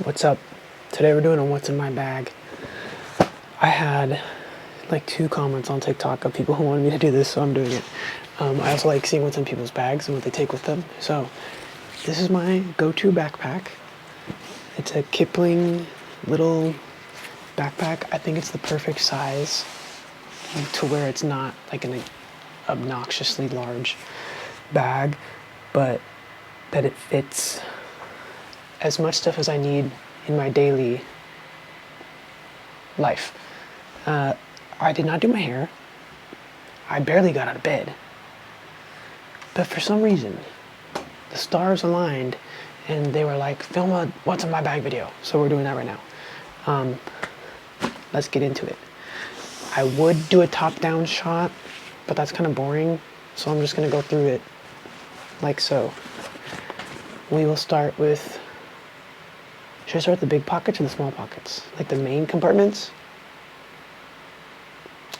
What's up? Today we're doing a what's in my bag. I had like 2 comments on TikTok of people who wanted me to do this, so I'm doing it. I also like seeing what's in people's bags and what they take with them. So this is my go-to backpack. It's a Kipling little backpack. I think it's the perfect size to where it's not like an obnoxiously large bag, but that it fits as much stuff as I need in my daily life. I did not do my hair. I barely got out of bed. But for some reason, the stars aligned and they were like, film a what's in my bag video. So we're doing that right now. Let's get into it. I would do a top-down shot, but that's kind of boring. So I'm just gonna go through it like so. We will start with, should I start with the big pockets or the small pockets? Like the main compartments?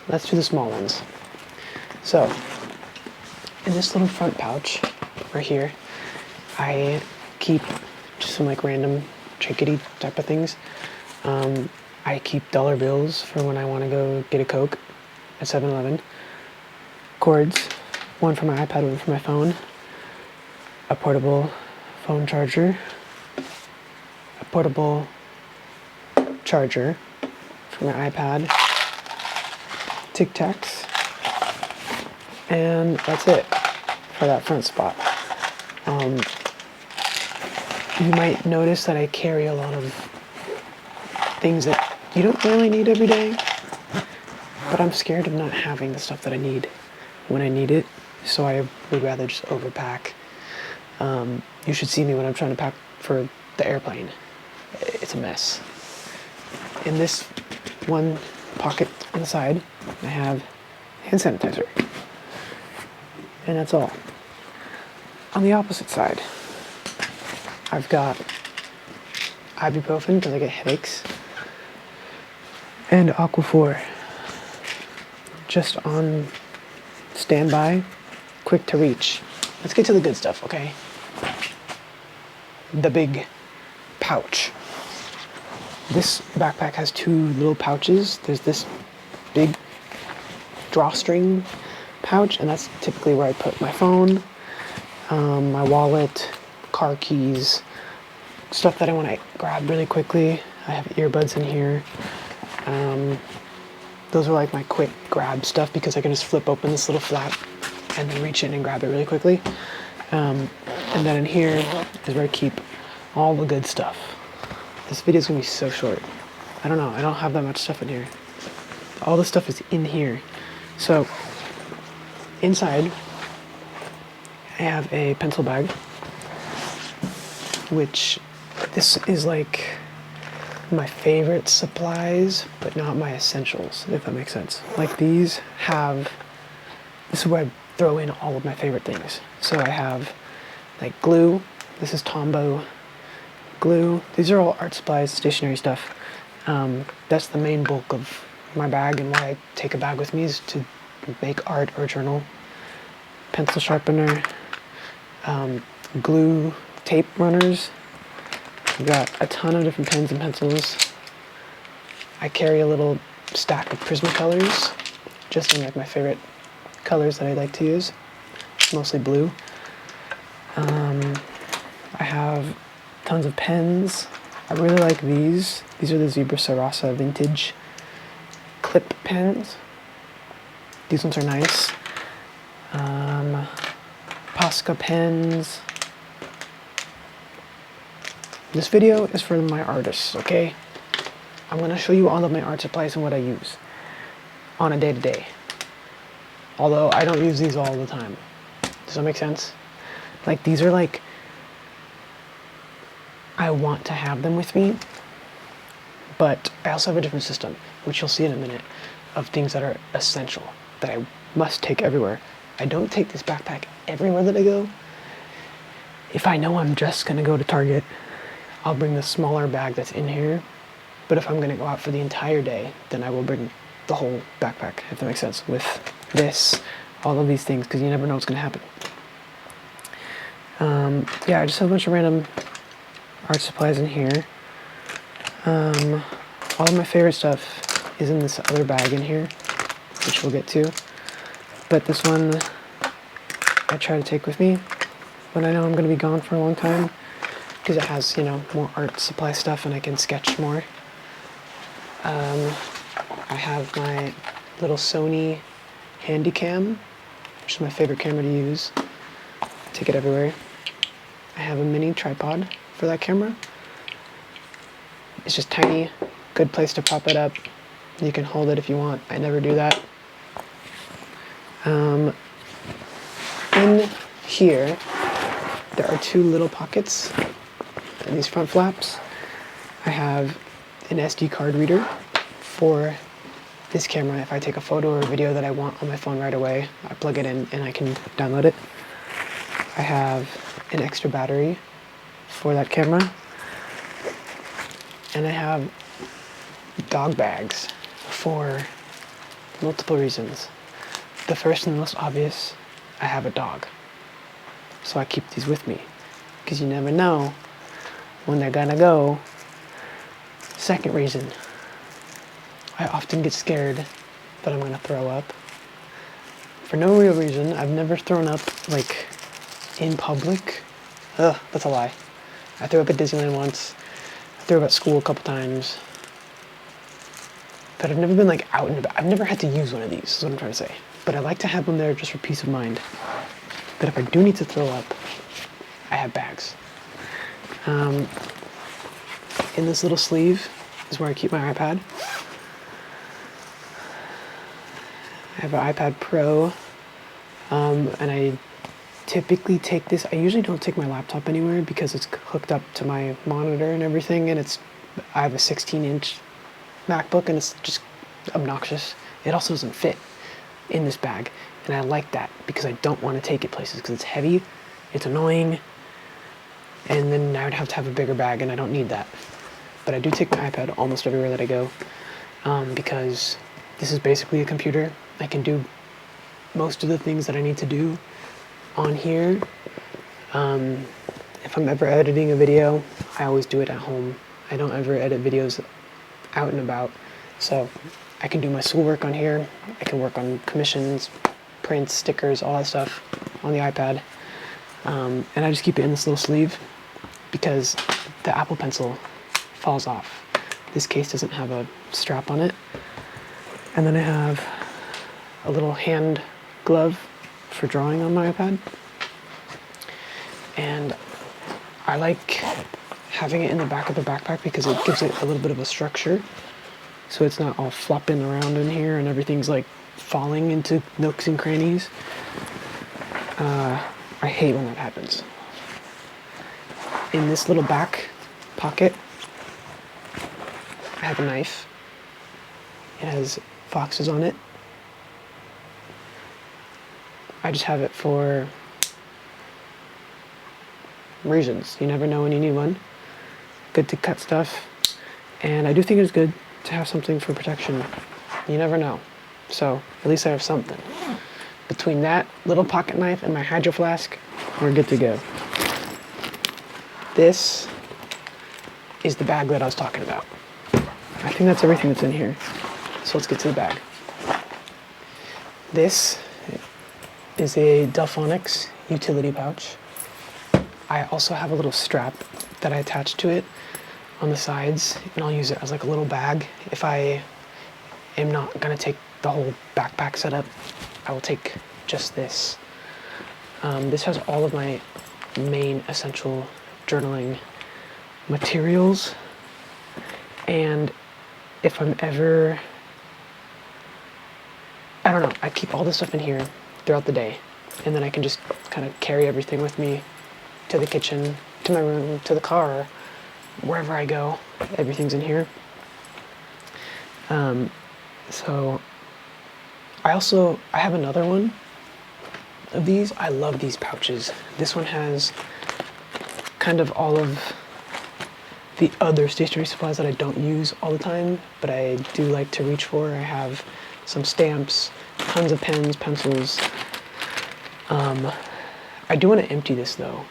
Let's do the small ones. So, in this little front pouch, right here, I keep just some like random trinkety type of things. I keep dollar bills for when I want to go get a Coke at 7-Eleven. Cords, one for my iPad, one for my phone. A portable phone charger. A portable charger for my iPad. Tic Tacs. And that's it for that front spot. You might notice that I carry a lot of things that you don't really need every day, but I'm scared of not having the stuff that I need when I need it, so I would rather just overpack. You should see me when I'm trying to pack for the airplane. It's a mess. In this one pocket on the side, I have hand sanitizer. And that's all. On the opposite side, I've got ibuprofen because I get headaches, and Aquaphor, just on standby, quick to reach. Let's get to the good stuff, okay? The big pouch. This backpack has 2 little pouches. There's this big drawstring pouch, and that's typically where I put my phone, my wallet, car keys, stuff that I want to grab really quickly. I have earbuds in here. Those are like my quick grab stuff because I can just flip open this little flap and then reach in and grab it really quickly. And then in here is where I keep all the good stuff. This video is going to be so short. I don't know, I don't have that much stuff in here. All the stuff is in here. So, inside, I have a pencil bag, which this is like my favorite supplies, but not my essentials, if that makes sense. Like this is where I throw in all of my favorite things. So I have like glue. This is Tombow glue. These are all art supplies, stationery stuff. That's the main bulk of my bag, and why I take a bag with me is to make art or journal. Pencil sharpener, glue, tape runners. I've got a ton of different pens and pencils. I carry a little stack of Prismacolors, just in like my favorite colors that I like to use, mostly blue. I have tons of pens. I really like these. These are the Zebra Sarasa vintage clip pens. These ones are nice. Posca pens. This video is for my artists, okay? I'm gonna show you all of my art supplies and what I use on a day-to-day. Although I don't use these all the time. Does that make sense? Like, these are like, I want to have them with me, but I also have a different system, which you'll see in a minute, of things that are essential, that I must take everywhere. I don't take this backpack everywhere that I go. If I know I'm just gonna go to Target, I'll bring the smaller bag that's in here. But if I'm gonna go out for the entire day, then I will bring the whole backpack, if that makes sense, with this, all of these things, because you never know what's gonna happen. Yeah, I just have a bunch of random art supplies in here. All of my favorite stuff is in this other bag in here, which we'll get to. But this one I try to take with me when I know I'm going to be gone for a long time, because it has, you know, more art supply stuff and I can sketch more. I have my little Sony Handycam, which is my favorite camera to use. I take it everywhere. I have a mini tripod for that camera. It's just tiny, good place to prop it up. You can hold it if you want. I never do that. In here, there are two little pockets in these front flaps. I have an SD card reader for this camera. If I take a photo or a video that I want on my phone right away, I plug it in and I can download it. I have an extra battery for that camera. And I have dog bags for multiple reasons. The first and the most obvious, I have a dog. So I keep these with me, because you never know when they're gonna go. Second reason, I often get scared that I'm gonna throw up. For no real reason. I've never thrown up, like, in public. Ugh, that's a lie. I threw up at Disneyland once. I threw up at school a couple times. But I've never been, like, out and about. I've never had to use one of these, is what I'm trying to say. But I like to have them there just for peace of mind. But if I do need to throw up, I have bags. In this little sleeve is where I keep my iPad. I have an iPad Pro, and I typically take this. I usually don't take my laptop anywhere because it's hooked up to my monitor and everything, and I have a 16-inch MacBook, and it's just obnoxious. It also doesn't fit in this bag, and I like that because I don't want to take it places because it's heavy, it's annoying, and then I would have to have a bigger bag, and I don't need that. But I do take my iPad almost everywhere that I go, because this is basically a computer. I can do most of the things that I need to do on here. If I'm ever editing a video, I always do it at home. I don't ever edit videos out and about. So I can do my schoolwork on here. I can work on commissions, prints, stickers, all that stuff on the iPad. And I just keep it in this little sleeve because the Apple Pencil falls off. This case doesn't have a strap on it. And then I have a little hand glove for drawing on my iPad. And I like having it in the back of the backpack because it gives it a little bit of a structure. So it's not all flopping around in here and everything's like falling into nooks and crannies. I hate when that happens. In this little back pocket, I have a knife. It has foxes on it. I just have it for reasons. You never know when you need one. Good to cut stuff. And I do think it's good to have something for protection. You never know. So at least I have something. Between that little pocket knife and my hydro flask, we're good to go. This is the bag that I was talking about. I think that's everything that's in here. So let's get to the bag. This is a Delfonics utility pouch. I also have a little strap that I attach to it on the sides, and I'll use it as like a little bag. If I am not gonna take the whole backpack setup, I will take just this. This has all of my main essential journaling materials, and if I'm ever, I don't know, I keep all this stuff in here throughout the day, and then I can just kind of carry everything with me to the kitchen, to my room, to the car, wherever I go. Everything's in here. So I have another one of these. I love these pouches. This one has kind of all of the other stationery supplies that I don't use all the time, but I do like to reach for. I have some stamps, tons of pens, pencils. I do want to empty this though,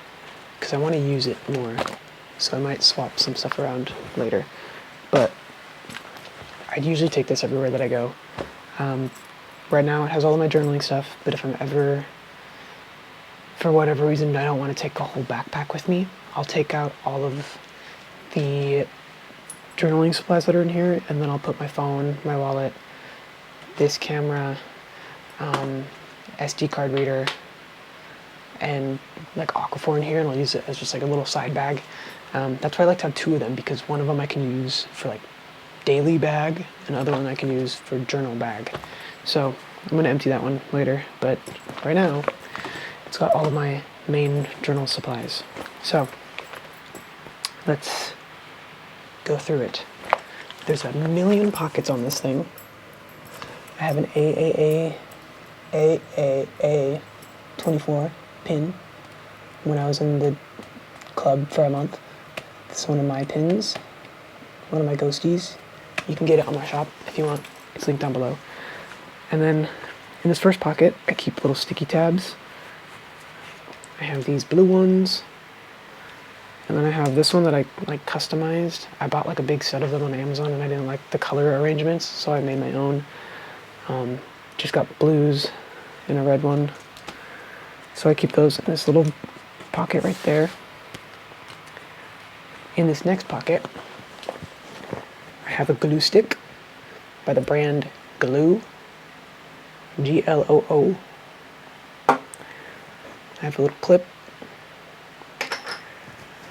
because I want to use it more. So I might swap some stuff around later. I'd usually take this everywhere that I go. Right now it has all of my journaling stuff, but if I'm ever, for whatever reason, I don't want to take a whole backpack with me, I'll take out all of the journaling supplies that are in here, and then I'll put my phone, my wallet, this camera, SD card reader, and like Aquaphor in here, and I'll use it as just like a little side bag. That's why I like to have two of them, because one of them I can use for like daily bag, and the other one I can use for journal bag. So I'm going to empty that one later, but right now it's got all of my main journal supplies. So let's go through it. There's a million pockets on this thing. I have an AAA 24 pin when I was in the club for a month. This is one of my pins, one of my ghosties. You can get it on my shop if you want. It's linked down below. And then in this first pocket, I keep little sticky tabs. I have these blue ones. And then I have this one that I like customized. I bought like a big set of them on Amazon, and I didn't like the color arrangements, so I made my own. Just got blues and a red one. So I keep those in this little pocket right there. In this next pocket, I have a glue stick by the brand Glue, Gloo. I have a little clip.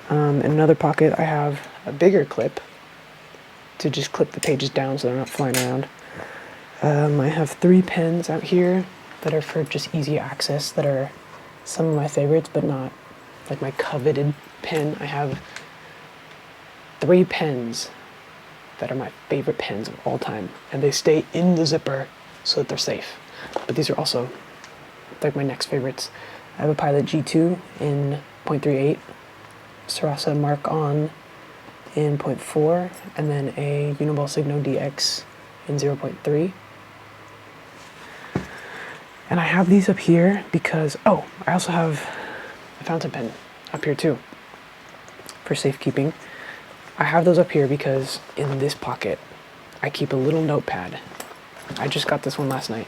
In another pocket, I have a bigger clip to just clip the pages down so they're not flying around. I have 3 pens out here that are for just easy access, that are some of my favorites, but not like my coveted pen. I have 3 pens that are my favorite pens of all time, and they stay in the zipper so that they're safe. But these are also like my next favorites. I have a Pilot G2 in 0.38, Sarasa Mark On in 0.4, and then a Uniball Signo DX in 0.3. And I have these up here because, oh, I also have a fountain pen up here too for safekeeping. I have those up here because in this pocket, I keep a little notepad. I just got this one last night.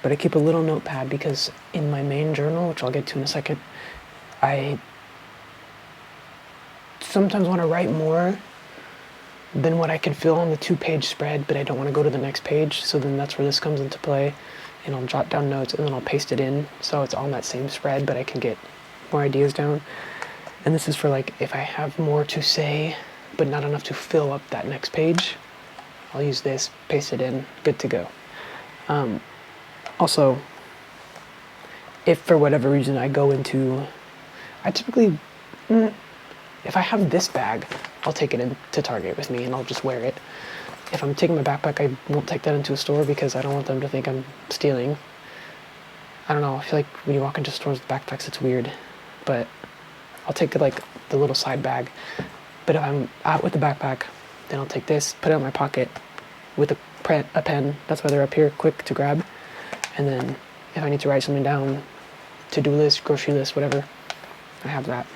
But I keep a little notepad because in my main journal, which I'll get to in a second, I sometimes want to write more than what I can fill on the 2-page spread, but I don't want to go to the next page. So then that's where this comes into play. And I'll jot down notes and then I'll paste it in so it's on that same spread, but I can get more ideas down. And this is for like if I have more to say but not enough to fill up that next page, I'll use this, paste it in, good to go. Also, if for whatever reason I typically, if I have this bag, I'll take it into Target with me and I'll just wear it. If I'm taking my backpack, I won't take that into a store because I don't want them to think I'm stealing. I don't know, I feel like when you walk into stores with backpacks, it's weird. But I'll take like the little side bag. But if I'm out with the backpack, then I'll take this, put it in my pocket with a pen. That's why they're up here, quick to grab. And then if I need to write something down, to-do list, grocery list, whatever, I have that.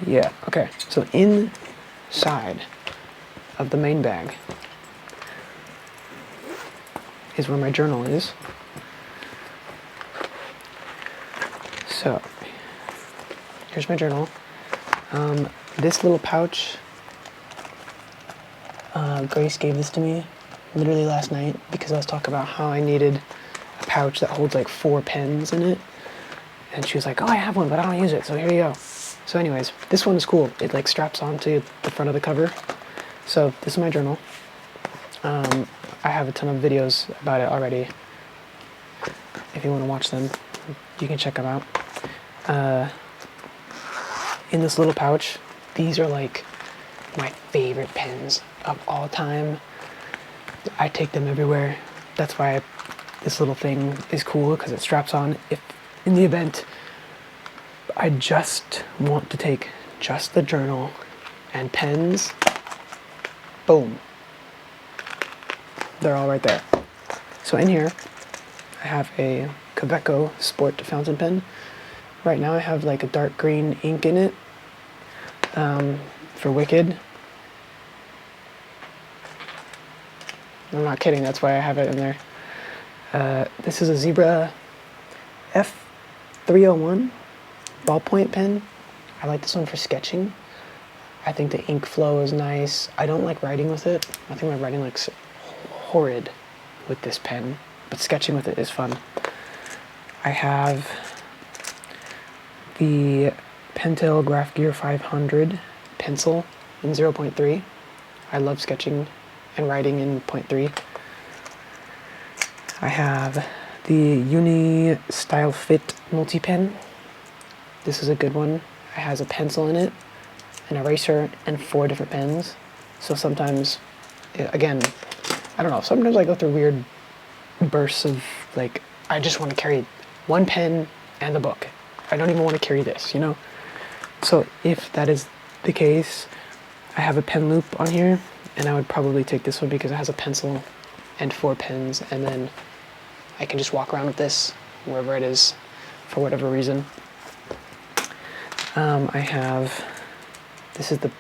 Yeah, okay, so inside of the main bag is where my journal is. So, here's my journal. This little pouch, Grace gave this to me literally last night because I was talking about how I needed a pouch that holds like 4 pens in it. And she was like, oh, I have one, but I don't use it, so here you go. So anyways, this one is cool. It like straps onto the front of the cover. So this is my journal. I have a ton of videos about it already. If you want to watch them, you can check them out. In this little pouch, these are like my favorite pens of all time. I take them everywhere. That's why this little thing is cool, because it straps on. If in the event I just want to take just the journal and pens, boom, they're all right there. So in here, I have a Kaweco Sport fountain pen. Right now I have like a dark green ink in it. for Wicked. I'm not kidding, that's why I have it in there. This is a Zebra F301 ballpoint pen. I like this one for sketching. I think the ink flow is nice. I don't like writing with it. I think my writing looks horrid with this pen, but sketching with it is fun. I have the Pentel Graph Gear 500 pencil in 0.3. I love sketching and writing in 0.3. I have the Uni Style Fit multi-pen. This is a good one. It has a pencil in it, an eraser, and 4 different pens. So sometimes, again, I don't know, sometimes I go through weird bursts of, like, I just want to carry one pen and the book. I don't even want to carry this, you know? So if that is the case, I have a pen loop on here, and I would probably take this one because it has a pencil and 4 pens, and then I can just walk around with this wherever it is for whatever reason. I have, this is the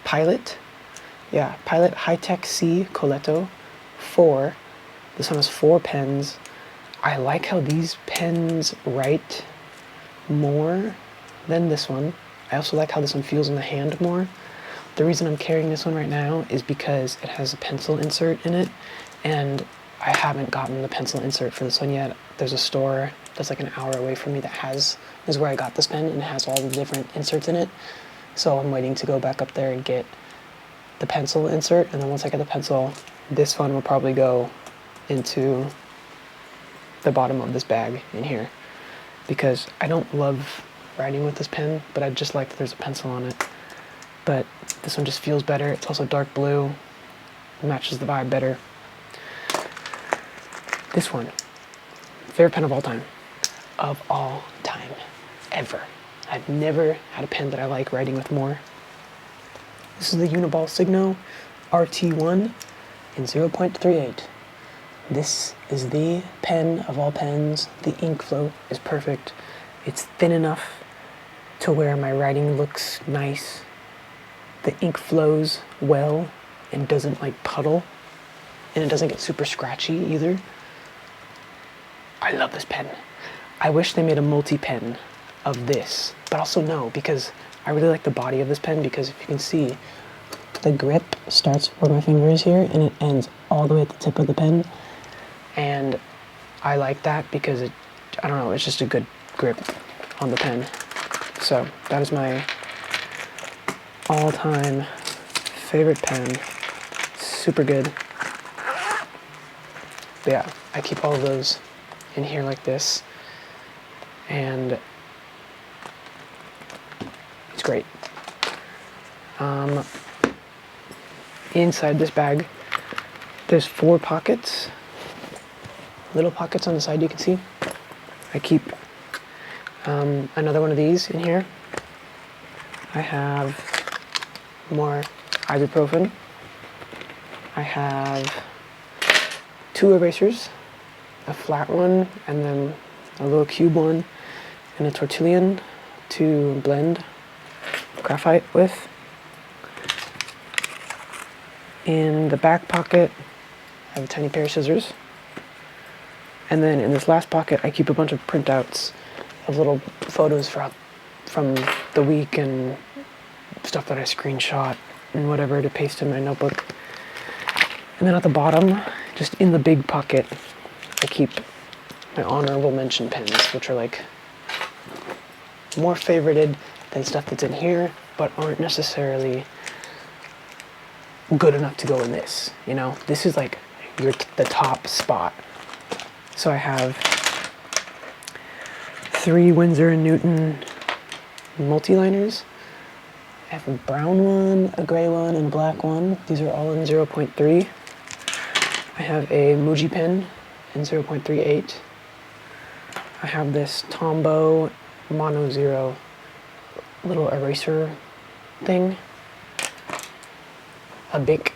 Pilot. Yeah, Pilot High-Tech C Coletto 4. This one has 4 pens. I like how these pens write more than this one. I also like how this one feels in the hand more. The reason I'm carrying this one right now is because it has a pencil insert in it, and I haven't gotten the pencil insert for this one yet. There's a store that's like an hour away from me that is where I got this pen, and it has all the different inserts in it. So I'm waiting to go back up there and get the pencil insert, and then once I get the pencil, this one will probably go into the bottom of this bag in here, because I don't love writing with this pen, but I just like that there's a pencil on it. But this one just feels better. It's also dark blue, matches the vibe better. This one, favorite pen of all time. Of all time, ever. I've never had a pen that I like writing with more. This is the Uniball Signo RT1 in 0.38. This is the pen of all pens. The ink flow is perfect. It's thin enough to where my writing looks nice. The ink flows well and doesn't like puddle, and it doesn't get super scratchy either. I love this pen. I wish they made a multi-pen of this, but also no, because I really like the body of this pen, because if you can see, the grip starts where my finger is here and it ends all the way at the tip of the pen. And I like that because it, I don't know, it's just a good grip on the pen. So that is my all-time favorite pen. Super good. But yeah, I keep all of those in here like this, and it's great. Inside this bag, there's 4 pockets, little pockets on the side you can see. I keep another one of these in here. I have more ibuprofen. I have 2 erasers, a flat one and then a little cube one, and a tortillon to blend graphite with. In the back pocket, I have a tiny pair of scissors. And then in this last pocket, I keep a bunch of printouts of little photos from the week and stuff that I screenshot and whatever to paste in my notebook. And then at the bottom, just in the big pocket, I keep my honorable mention pens, which are like more favorited than stuff that's in here, but aren't necessarily good enough to go in this, you know? This is like the top spot. So I have 3 Winsor & Newton multi-liners. I have a brown one, a gray one, and a black one. These are all in 0.3. I have a Muji pen in 0.38. I have this Tombow Mono Zero little eraser thing. A Bic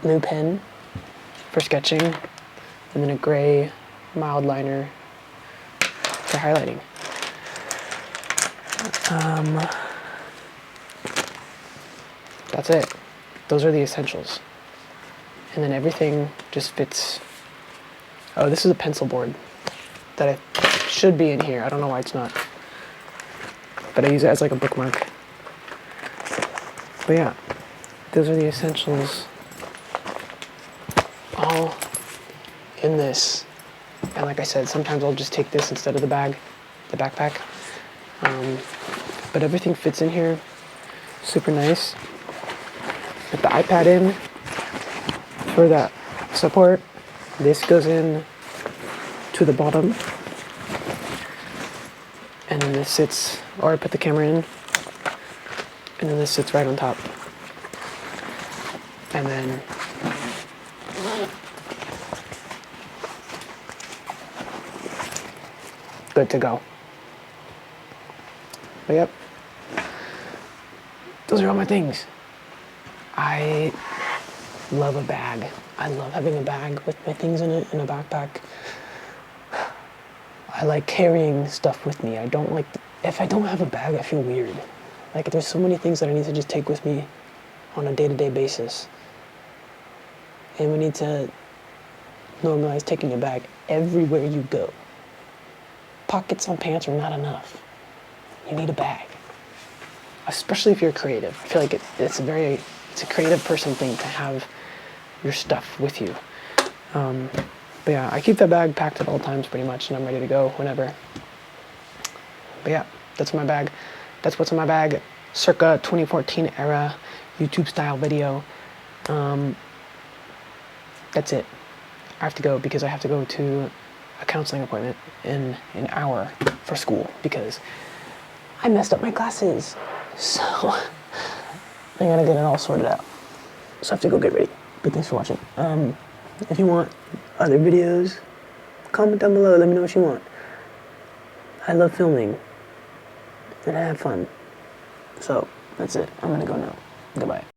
blue pen for sketching, and then a gray mild liner for highlighting. That's it. Those are the essentials. And then everything just fits. Oh, this is a pencil board that should be in here. I don't know why it's not. But I use it as like a bookmark. But yeah, those are the essentials all in this. And like I said, sometimes I'll just take this instead of the bag, the backpack. But everything fits in here. Super nice. Put the iPad in for that support. This goes in to the bottom. And then this sits, or I put the camera in, and then this sits right on top. And then good to go. But yep, those are all my things. I love a bag. I love having a bag with my things in it, in a backpack. I like carrying stuff with me. I don't like, if I don't have a bag, I feel weird. Like there's so many things that I need to just take with me on a day-to-day basis. And we need to normalize taking a bag everywhere you go. Pockets on pants are not enough. You need a bag. Especially if you're creative. I feel like it's a creative person thing to have your stuff with you. But yeah, I keep that bag packed at all times pretty much, and I'm ready to go whenever. But yeah, that's my bag. That's what's in my bag. Circa 2014 era YouTube style video. That's it. I have to go because I have to go to a counseling appointment in an hour for school because I messed up my glasses. So I gotta get it all sorted out. So I have to go get ready. But thanks for watching. If you want other videos, comment down below. Let me know what you want. I love filming. And I have fun. So that's it. I'm gonna go now. Goodbye.